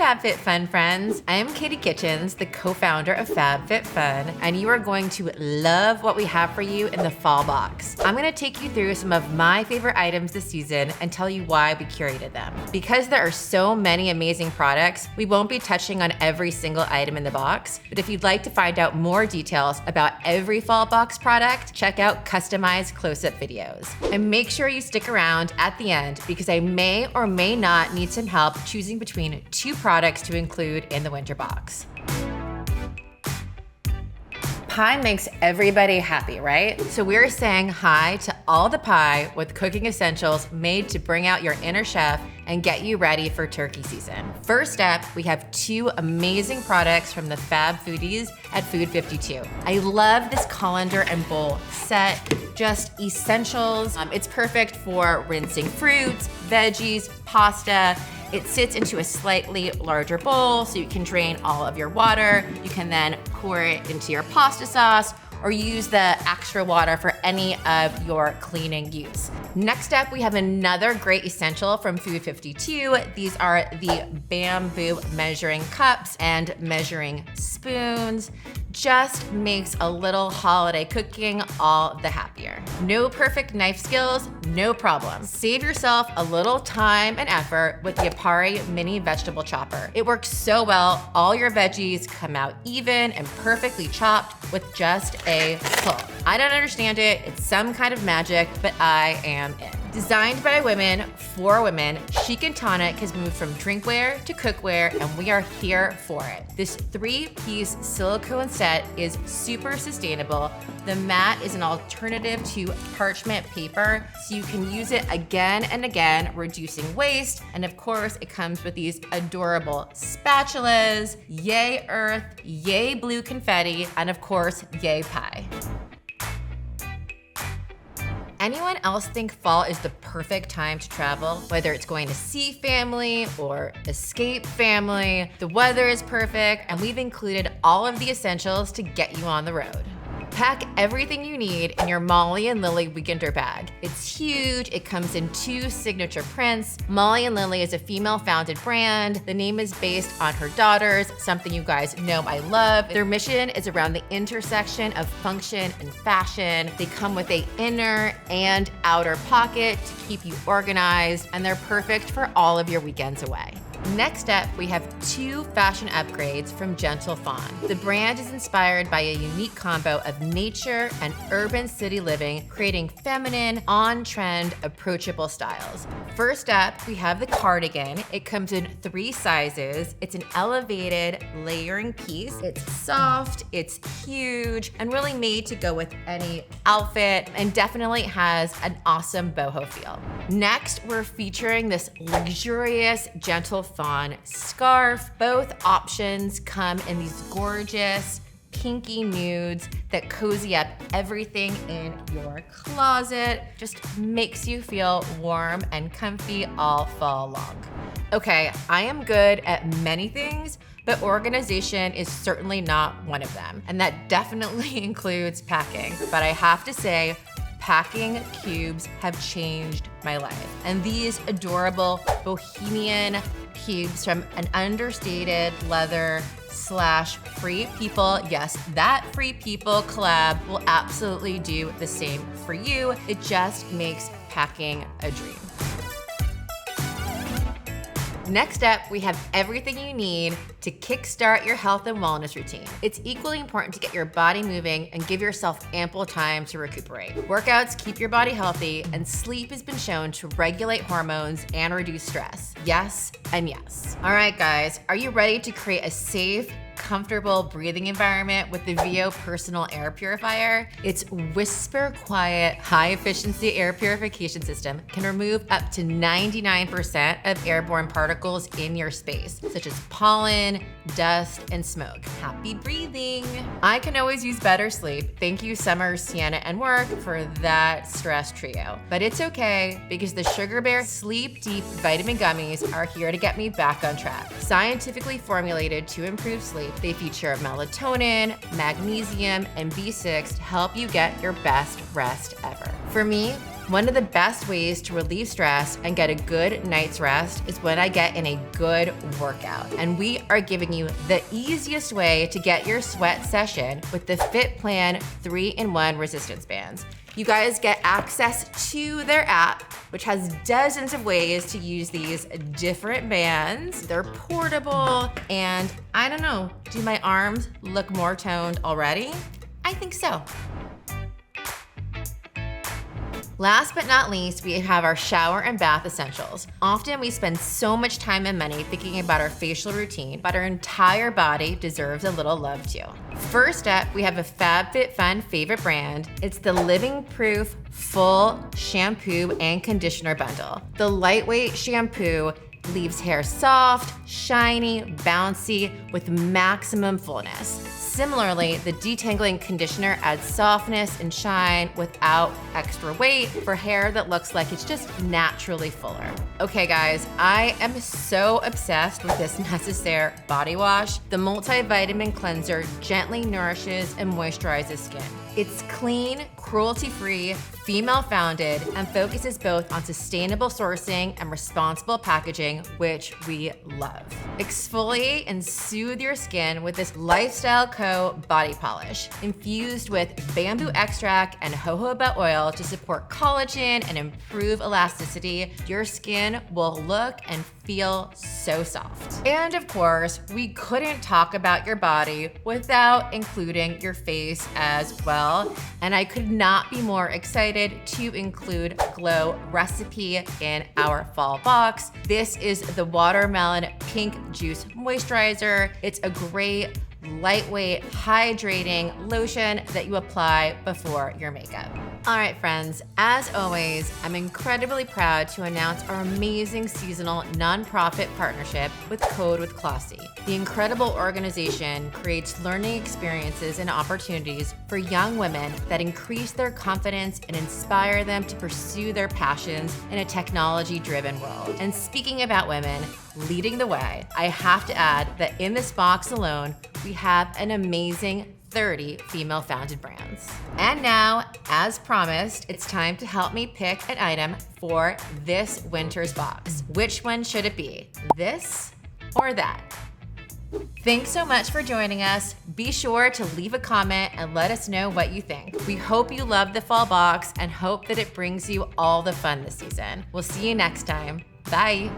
FabFitFun friends. I am Katie Kitchens, the co-founder of FabFitFun, and you are going to love what we have for you in the fall box. I'm gonna take you through some of my favorite items this season and tell you why we curated them. Because there are so many amazing products, we won't be touching on every single item in the box, but if you'd like to find out more details about every fall box product, check out customized close-up videos. And make sure you stick around at the end because I may or may not need some help choosing between 2 products to include in the winter box. Pie makes everybody happy, right? So we're saying hi to all the pie with cooking essentials made to bring out your inner chef and get you ready for turkey season. First up, we have 2 amazing products from the Fab Foodies at Food 52. I love this colander and bowl set, just essentials. It's perfect for rinsing fruits, veggies, pasta. It sits into a slightly larger bowl so you can drain all of your water. You can then pour it into your pasta sauce or use the extra water for any of your cleaning use. Next up, we have another great essential from Food 52. These are the bamboo measuring cups and measuring spoons. Just makes a little holiday cooking all the happier. No perfect knife skills, no problem. Save yourself a little time and effort with the Epare mini vegetable chopper. It works so well, all your veggies come out even and perfectly chopped with just a pull. I don't understand it, it's some kind of magic, but I am in. Designed by women for women, Chic and Tonic has moved from drinkware to cookware, and we are here for it. This 3-piece silicone set is super sustainable. The mat is an alternative to parchment paper, so you can use it again and again, reducing waste. And of course, it comes with these adorable spatulas, yay earth, yay blue confetti, and of course, yay pie. Anyone else think fall is the perfect time to travel? Whether it's going to see family or escape family, the weather is perfect, and we've included all of the essentials to get you on the road. Pack everything you need in your Molly and Lili weekender bag. It's huge, it comes in 2 signature prints. Molly and Lili is a female-founded brand. The name is based on her daughters, something you guys know I love. Their mission is around the intersection of function and fashion. They come with an inner and outer pocket to keep you organized, and they're perfect for all of your weekends away. Next up, we have 2 fashion upgrades from Gentle Fawn. The brand is inspired by a unique combo of nature and urban city living, creating feminine, on-trend, approachable styles. First up, we have the cardigan. It comes in 3 sizes. It's an elevated layering piece. It's soft, it's huge, and really made to go with any outfit, and definitely has an awesome boho feel. Next, we're featuring this luxurious Gentle Fawn scarf. Both options come in these gorgeous pinky nudes that cozy up everything in your closet. Just makes you feel warm and comfy all fall long. Okay, I am good at many things, but organization is certainly not one of them. And that definitely includes packing. But I have to say, packing cubes have changed my life. And these adorable bohemian cubes from an Understated leather / Free People, yes, that Free People collab will absolutely do the same for you. It just makes packing a dream. Next up, we have everything you need to kickstart your health and wellness routine. It's equally important to get your body moving and give yourself ample time to recuperate. Workouts keep your body healthy, and sleep has been shown to regulate hormones and reduce stress. Yes, and yes. All right, guys, are you ready to create a safe, comfortable breathing environment with the Vio Personal Air Purifier? Its whisper quiet, high efficiency air purification system can remove up to 99% of airborne particles in your space, such as pollen, dust, and smoke. Happy breathing. I can always use better sleep. Thank you, Summer, Sienna, and Work for that stress trio. But it's okay because the SugarBear Sleep Deep Vitamin Gummies are here to get me back on track. Scientifically formulated to improve sleep, they feature melatonin, magnesium, and B6 to help you get your best rest ever. For me, One of the best ways to relieve stress and get a good night's rest is when I get in a good workout. And we are giving you the easiest way to get your sweat session with the Fitplan 3-in-1 resistance bands. You guys get access to their app, which has dozens of ways to use these different bands. They're portable, and I don't know, do my arms look more toned already? I think so. Last but not least, we have our shower and bath essentials. Often we spend so much time and money thinking about our facial routine, but our entire body deserves a little love too. First up, we have a FabFitFun favorite brand. It's the Living Proof Full Shampoo and Conditioner Bundle. The lightweight shampoo leaves hair soft, shiny, bouncy, with maximum fullness. Similarly, the detangling conditioner adds softness and shine without extra weight for hair that looks like it's just naturally fuller. Okay guys, I am so obsessed with this Necessaire body wash. The multivitamin cleanser gently nourishes and moisturizes skin. It's clean, cruelty-free, female-founded, and focuses both on sustainable sourcing and responsible packaging, which we love. Exfoliate and soothe your skin with this Lyfestyle Co. body polish, infused with bamboo extract and jojoba oil to support collagen and improve elasticity. Your skin will look and feel so soft. And of course, we couldn't talk about your body without including your face as well. And I could not be more excited to include Glow Recipe in our fall box. This is the Watermelon Pink Juice Moisturizer. It's a great, lightweight, hydrating lotion that you apply before your makeup. All right, friends, as always, I'm incredibly proud to announce our amazing seasonal nonprofit partnership with Code with Classy. The incredible organization creates learning experiences and opportunities for young women that increase their confidence and inspire them to pursue their passions in a technology-driven world. And speaking about women leading the way, I have to add that in this box alone, we have an amazing 30 female-founded brands. And now, as promised, it's time to help me pick an item for this winter's box. Which one should it be? This or that? Thanks so much for joining us. Be sure to leave a comment and let us know what you think. We hope you love the fall box and hope that it brings you all the fun this season. We'll see you next time. Bye.